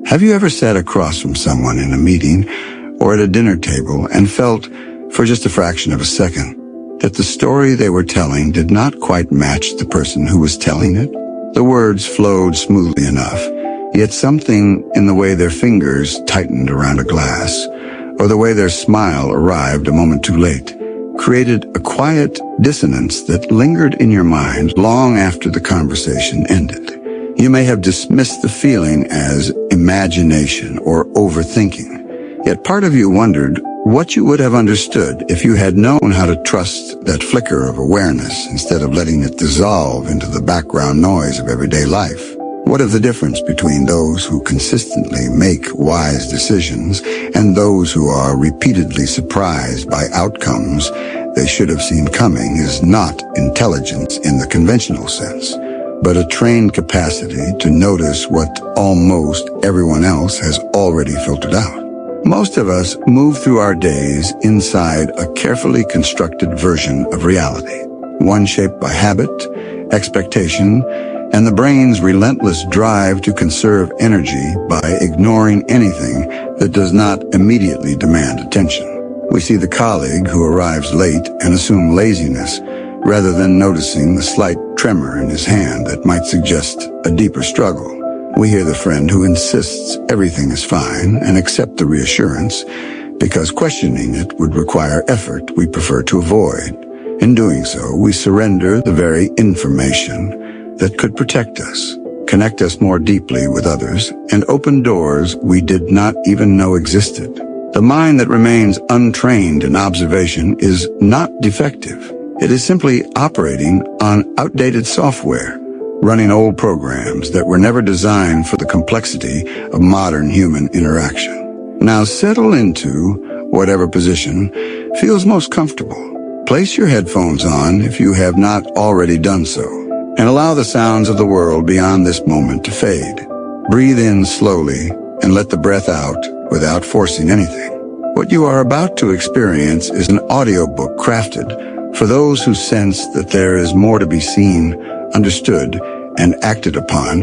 Have you ever sat across from someone in a meeting or at a dinner table and felt, for just a fraction of a second, that the story they were telling did not quite match the person who was telling it? The words flowed smoothly enough, yet something in the way their fingers tightened around a glass, or the way their smile arrived a moment too late, created a quiet dissonance that lingered in your mind long after the conversation ended. You may have dismissed the feeling as imagination or overthinking, yet part of you wondered what you would have understood if you had known how to trust that flicker of awareness instead of letting it dissolve into the background noise of everyday life. What of the difference between those who consistently make wise decisions and those who are repeatedly surprised by outcomes they should have seen coming is not intelligence in the conventional sense, but a trained capacity to notice what almost everyone else has already filtered out. Most of us move through our days inside a carefully constructed version of reality, one shaped by habit, expectation, and the brain's relentless drive to conserve energy by ignoring anything that does not immediately demand attention. We see the colleague who arrives late and assume laziness, rather than noticing the slight tremor in his hand that might suggest a deeper struggle. We hear the friend who insists everything is fine and accept the reassurance because questioning it would require effort we prefer to avoid. In doing so, we surrender the very information that could protect us, connect us more deeply with others, and open doors we did not even know existed. The mind that remains untrained in observation is not defective. It is simply operating on outdated software, running old programs that were never designed for the complexity of modern human interaction. Now settle into whatever position feels most comfortable. Place your headphones on if you have not already done so, and allow the sounds of the world beyond this moment to fade. Breathe in slowly and let the breath out without forcing anything. What you are about to experience is an audiobook crafted for those who sense that there is more to be seen, understood, and acted upon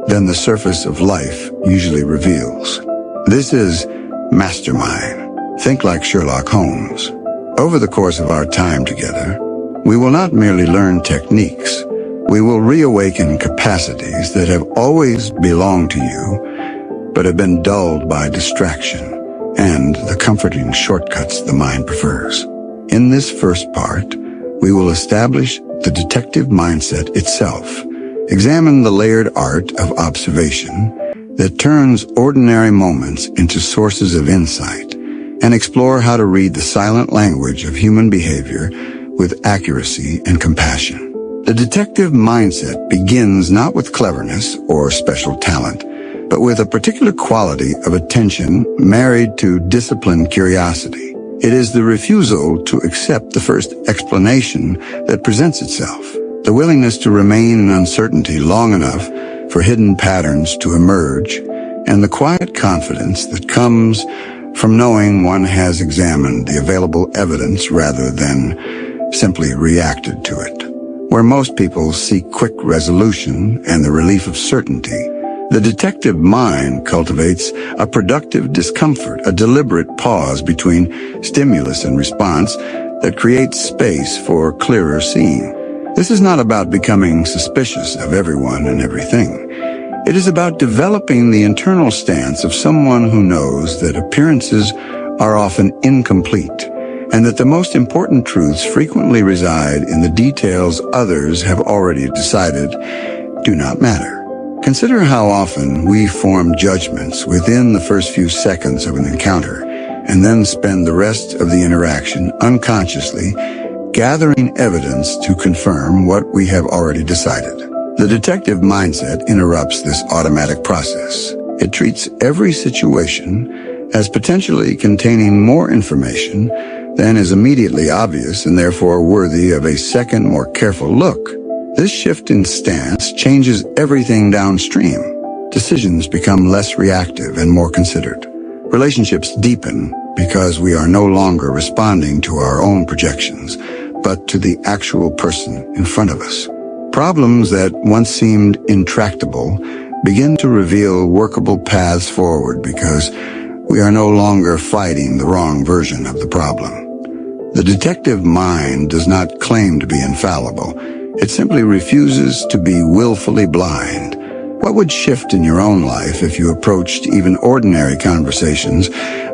than the surface of life usually reveals. This is Mastermind. Think like Sherlock Holmes. Over the course of our time together, we will not merely learn techniques. We will reawaken capacities that have always belonged to you, but have been dulled by distraction and the comforting shortcuts the mind prefers. In this first part, we will establish the detective mindset itself, examine the layered art of observation that turns ordinary moments into sources of insight, and explore how to read the silent language of human behavior with accuracy and compassion. The detective mindset begins not with cleverness or special talent, but with a particular quality of attention married to disciplined curiosity. It is the refusal to accept the first explanation that presents itself, the willingness to remain in uncertainty long enough for hidden patterns to emerge, and the quiet confidence that comes from knowing one has examined the available evidence rather than simply reacted to it. Where most people seek quick resolution and the relief of certainty, the detective mind cultivates a productive discomfort, a deliberate pause between stimulus and response that creates space for clearer seeing. This is not about becoming suspicious of everyone and everything. It is about developing the internal stance of someone who knows that appearances are often incomplete, and that the most important truths frequently reside in the details others have already decided do not matter. Consider how often we form judgments within the first few seconds of an encounter, and then spend the rest of the interaction unconsciously gathering evidence to confirm what we have already decided. The detective mindset interrupts this automatic process. It treats every situation as potentially containing more information than is immediately obvious and therefore worthy of a second, more careful look. This shift in stance changes everything downstream. Decisions become less reactive and more considered. Relationships deepen because we are no longer responding to our own projections, but to the actual person in front of us. Problems that once seemed intractable begin to reveal workable paths forward because we are no longer fighting the wrong version of the problem. The detective mind does not claim to be infallible. It simply refuses to be willfully blind. What would shift in your own life if you approached even ordinary conversations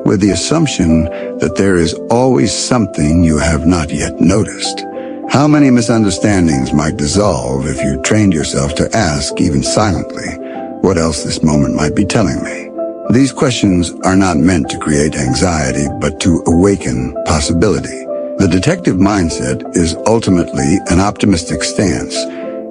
with the assumption that there is always something you have not yet noticed? How many misunderstandings might dissolve if you trained yourself to ask, even silently, what else this moment might be telling me? These questions are not meant to create anxiety, but to awaken possibility. The detective mindset is ultimately an optimistic stance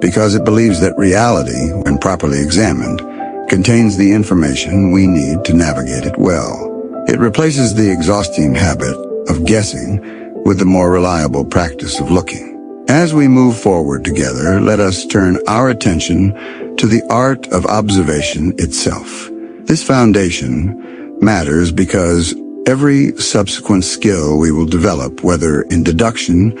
because it believes that reality, when properly examined, contains the information we need to navigate it well. It replaces the exhausting habit of guessing with the more reliable practice of looking. As we move forward together, let us turn our attention to the art of observation itself. This foundation matters because every subsequent skill we will develop, whether in deduction,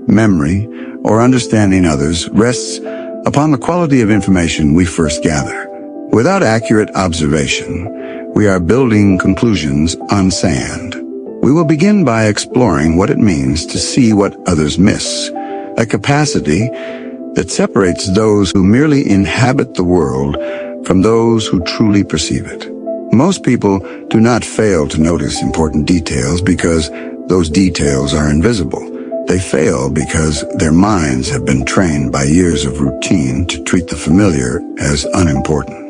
memory, or understanding others, rests upon the quality of information we first gather. Without accurate observation, we are building conclusions on sand. We will begin by exploring what it means to see what others miss, a capacity that separates those who merely inhabit the world from those who truly perceive it. Most people do not fail to notice important details because those details are invisible. They fail because their minds have been trained by years of routine to treat the familiar as unimportant.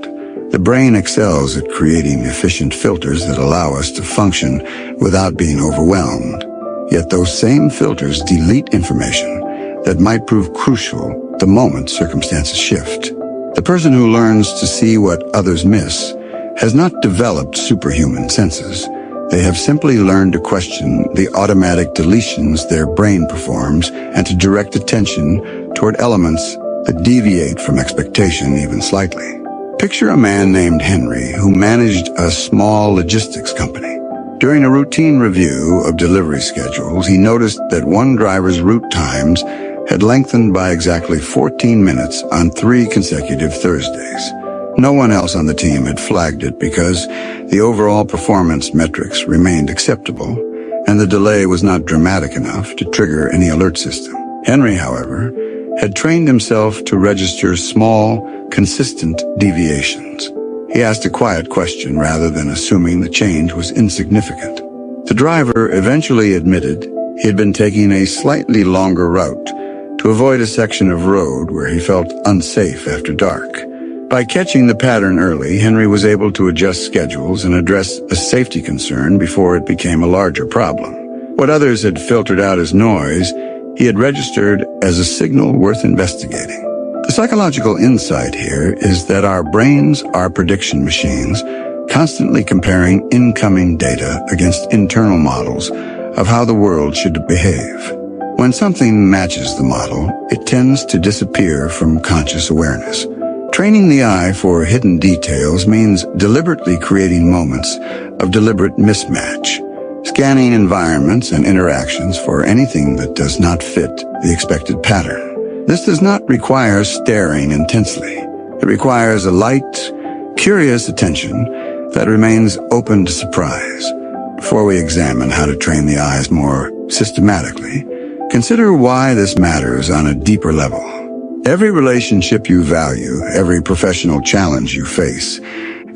The brain excels at creating efficient filters that allow us to function without being overwhelmed. Yet those same filters delete information that might prove crucial the moment circumstances shift. The person who learns to see what others miss has not developed superhuman senses. They have simply learned to question the automatic deletions their brain performs and to direct attention toward elements that deviate from expectation even slightly. Picture a man named Henry who managed a small logistics company. During a routine review of delivery schedules, he noticed that one driver's route times had lengthened by exactly 14 minutes on 3 consecutive Thursdays. No one else on the team had flagged it because the overall performance metrics remained acceptable, and the delay was not dramatic enough to trigger any alert system. Henry, however, had trained himself to register small, consistent deviations. He asked a quiet question rather than assuming the change was insignificant. The driver eventually admitted he had been taking a slightly longer route to avoid a section of road where he felt unsafe after dark. By catching the pattern early, Henry was able to adjust schedules and address a safety concern before it became a larger problem. What others had filtered out as noise, he had registered as a signal worth investigating. The psychological insight here is that our brains are prediction machines, constantly comparing incoming data against internal models of how the world should behave. When something matches the model, it tends to disappear from conscious awareness. Training the eye for hidden details means deliberately creating moments of deliberate mismatch, scanning environments and interactions for anything that does not fit the expected pattern. This does not require staring intensely. It requires a light, curious attention that remains open to surprise. Before we examine how to train the eyes more systematically, consider why this matters on a deeper level. Every relationship you value, every professional challenge you face,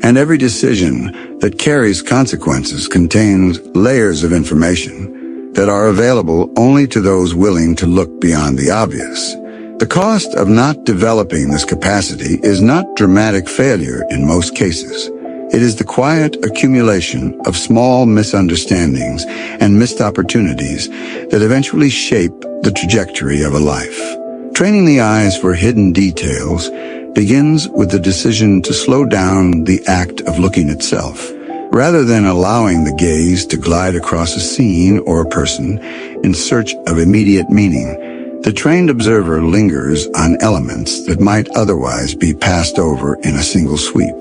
and every decision that carries consequences contains layers of information that are available only to those willing to look beyond the obvious. The cost of not developing this capacity is not dramatic failure in most cases. It is the quiet accumulation of small misunderstandings and missed opportunities that eventually shape the trajectory of a life. Training the eyes for hidden details begins with the decision to slow down the act of looking itself. Rather than allowing the gaze to glide across a scene or a person in search of immediate meaning, the trained observer lingers on elements that might otherwise be passed over in a single sweep.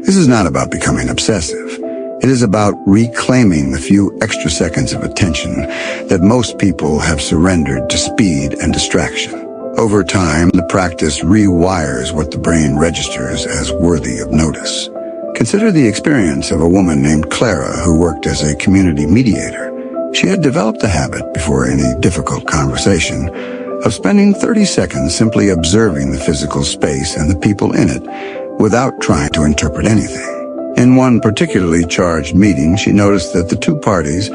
This is not about becoming obsessive. It is about reclaiming the few extra seconds of attention that most people have surrendered to speed and distraction. Over time, the practice rewires what the brain registers as worthy of notice. Consider the experience of a woman named Clara who worked as a community mediator. She had developed the habit, before any difficult conversation, of spending 30 seconds simply observing the physical space and the people in it without trying to interpret anything. In one particularly charged meeting, she noticed that the two parties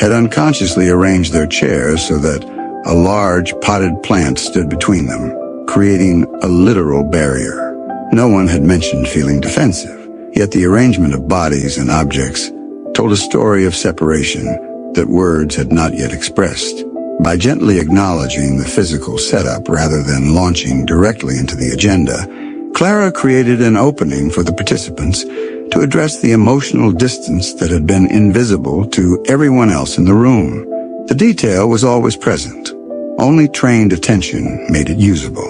had unconsciously arranged their chairs so that a large potted plant stood between them, creating a literal barrier. No one had mentioned feeling defensive, yet the arrangement of bodies and objects told a story of separation that words had not yet expressed. By gently acknowledging the physical setup rather than launching directly into the agenda, Clara created an opening for the participants to address the emotional distance that had been invisible to everyone else in the room. The detail was always present. Only trained attention made it usable.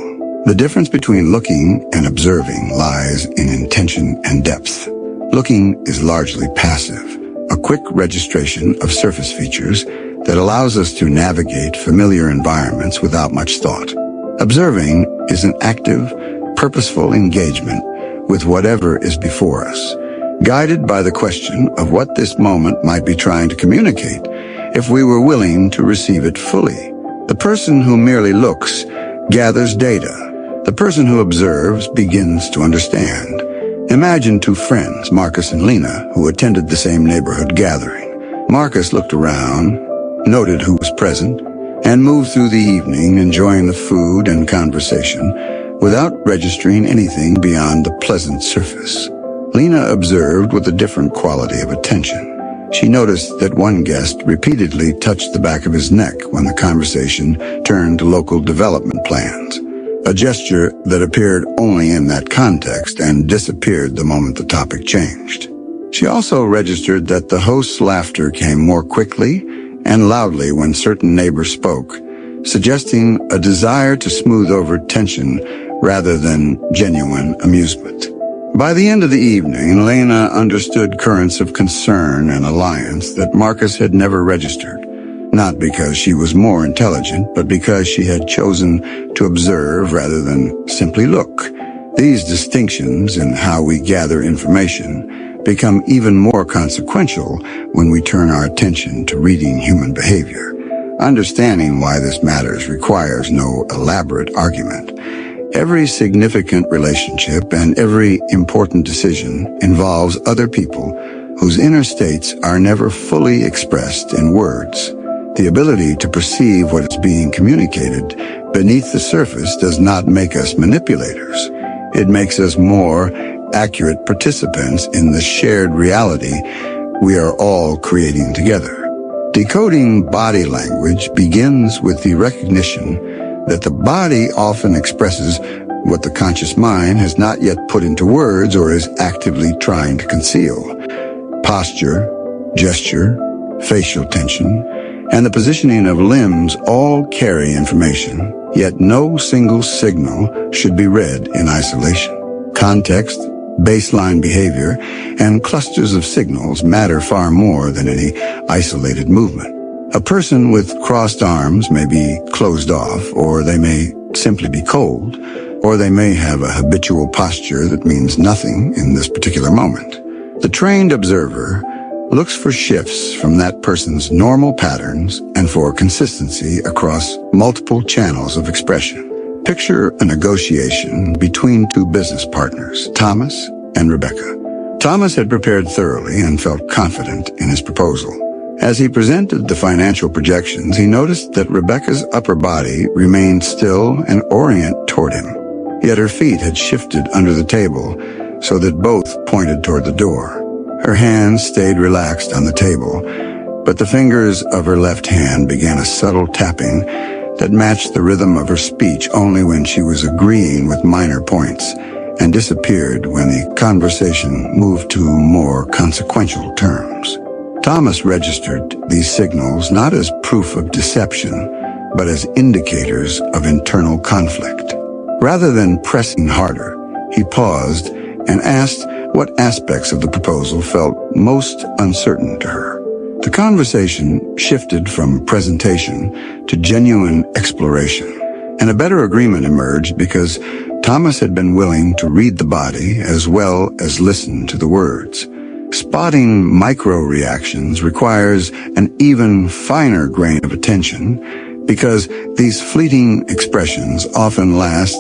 The difference between looking and observing lies in intention and depth. Looking is largely passive, a quick registration of surface features that allows us to navigate familiar environments without much thought. Observing is an active, purposeful engagement with whatever is before us, guided by the question of what this moment might be trying to communicate if we were willing to receive it fully. The person who merely looks gathers data. The person who observes begins to understand. Imagine two friends, Marcus and Lena, who attended the same neighborhood gathering. Marcus looked around, noted who was present, and moved through the evening enjoying the food and conversation without registering anything beyond the pleasant surface. Lena observed with a different quality of attention. She noticed that one guest repeatedly touched the back of his neck when the conversation turned to local development plans, a gesture that appeared only in that context and disappeared the moment the topic changed. She also registered that the host's laughter came more quickly and loudly when certain neighbors spoke, suggesting a desire to smooth over tension rather than genuine amusement. By the end of the evening, Lena understood currents of concern and alliance that Marcus had never registered, not because she was more intelligent, but because she had chosen to observe rather than simply look. These distinctions in how we gather information become even more consequential when we turn our attention to reading human behavior. Understanding why this matters requires no elaborate argument. Every significant relationship and every important decision involves other people whose inner states are never fully expressed in words. The ability to perceive what is being communicated beneath the surface does not make us manipulators. It makes us more accurate participants in the shared reality we are all creating together. Decoding body language begins with the recognition that the body often expresses what the conscious mind has not yet put into words or is actively trying to conceal. Posture, gesture, facial tension, and the positioning of limbs all carry information, yet no single signal should be read in isolation. Context, baseline behavior, and clusters of signals matter far more than any isolated movement. A person with crossed arms may be closed off, or they may simply be cold, or they may have a habitual posture that means nothing in this particular moment. The trained observer looks for shifts from that person's normal patterns and for consistency across multiple channels of expression. Picture a negotiation between two business partners, Thomas and Rebecca. Thomas had prepared thoroughly and felt confident in his proposal. As he presented the financial projections, he noticed that Rebecca's upper body remained still and orient toward him. Yet her feet had shifted under the table so that both pointed toward the door. Her hands stayed relaxed on the table, but the fingers of her left hand began a subtle tapping that matched the rhythm of her speech only when she was agreeing with minor points and disappeared when the conversation moved to more consequential terms. Thomas registered these signals not as proof of deception, but as indicators of internal conflict. Rather than pressing harder, he paused and asked what aspects of the proposal felt most uncertain to her. The conversation shifted from presentation to genuine exploration. And a better agreement emerged because Thomas had been willing to read the body as well as listen to the words. Spotting micro-reactions requires an even finer grain of attention because these fleeting expressions often last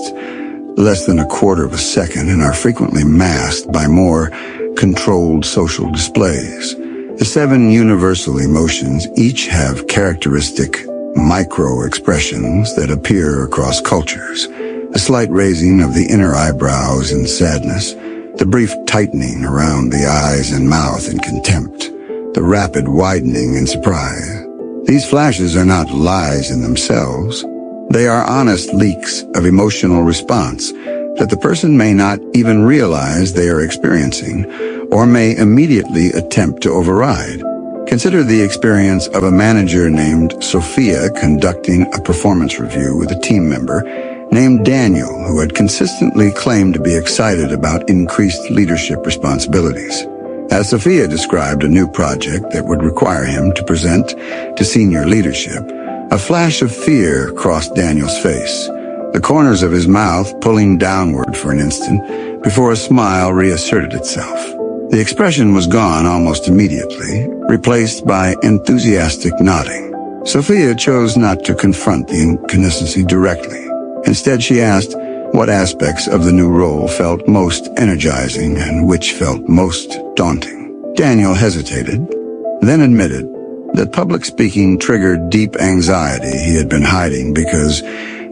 less than a quarter of a second and are frequently masked by more controlled social displays. The 7 universal emotions each have characteristic micro-expressions that appear across cultures. A slight raising of the inner eyebrows in sadness, the brief tightening around the eyes and mouth in contempt, the rapid widening in surprise. These flashes are not lies in themselves. They are honest leaks of emotional response that the person may not even realize they are experiencing or may immediately attempt to override. Consider the experience of a manager named Sophia conducting a performance review with a team member named Daniel, who had consistently claimed to be excited about increased leadership responsibilities. As Sophia described a new project that would require him to present to senior leadership, a flash of fear crossed Daniel's face, the corners of his mouth pulling downward for an instant before a smile reasserted itself. The expression was gone almost immediately, replaced by enthusiastic nodding. Sophia chose not to confront the inconsistency directly. Instead, she asked what aspects of the new role felt most energizing and which felt most daunting. Daniel hesitated, then admitted that public speaking triggered deep anxiety he had been hiding because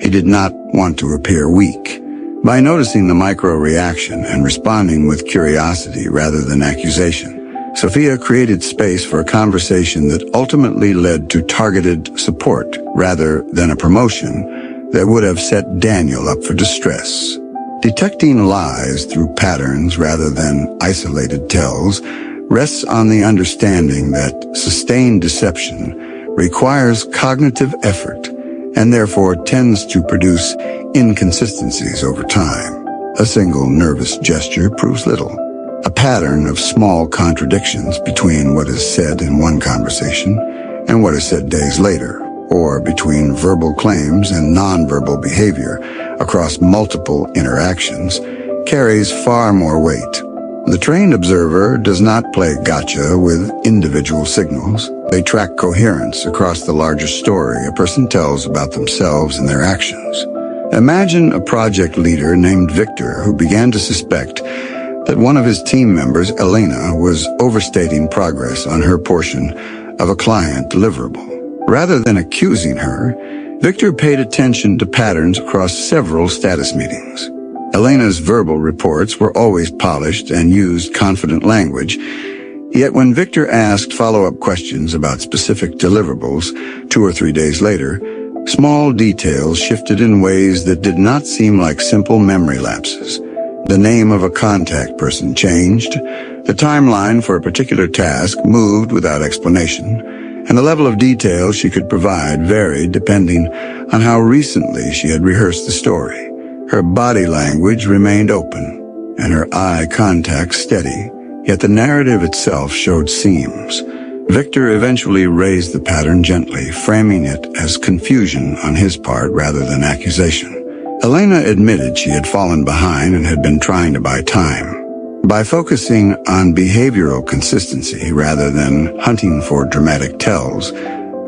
he did not want to appear weak. By noticing the micro-reaction and responding with curiosity rather than accusation, Sophia created space for a conversation that ultimately led to targeted support rather than a promotion that would have set Daniel up for distress. Detecting lies through patterns rather than isolated tells rests on the understanding that sustained deception requires cognitive effort and therefore tends to produce inconsistencies over time. A single nervous gesture proves little. A pattern of small contradictions between what is said in one conversation and what is said days later, or between verbal claims and nonverbal behavior across multiple interactions, carries far more weight. The trained observer does not play gotcha with individual signals. They track coherence across the larger story a person tells about themselves and their actions. Imagine a project leader named Victor who began to suspect that one of his team members, Elena, was overstating progress on her portion of a client deliverable. Rather than accusing her, Victor paid attention to patterns across several status meetings. Elena's verbal reports were always polished and used confident language, yet when Victor asked follow-up questions about specific deliverables 2 or 3 days later, small details shifted in ways that did not seem like simple memory lapses. The name of a contact person changed, the timeline for a particular task moved without explanation, and the level of detail she could provide varied depending on how recently she had rehearsed the story. Her body language remained open, and her eye contact steady, yet the narrative itself showed seams. Victor eventually raised the pattern gently, framing it as confusion on his part rather than accusation. Elena admitted she had fallen behind and had been trying to buy time. By focusing on behavioral consistency rather than hunting for dramatic tells,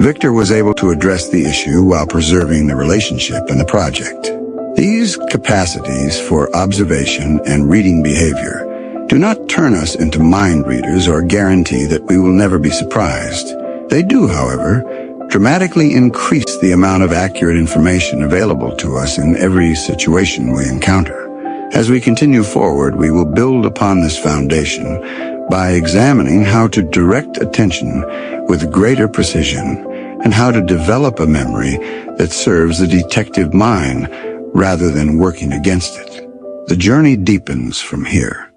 Victor was able to address the issue while preserving the relationship and the project. These capacities for observation and reading behavior do not turn us into mind readers or guarantee that we will never be surprised. They do, however, dramatically increase the amount of accurate information available to us in every situation we encounter. As we continue forward, we will build upon this foundation by examining how to direct attention with greater precision and how to develop a memory that serves the detective mind rather than working against it. The journey deepens from here.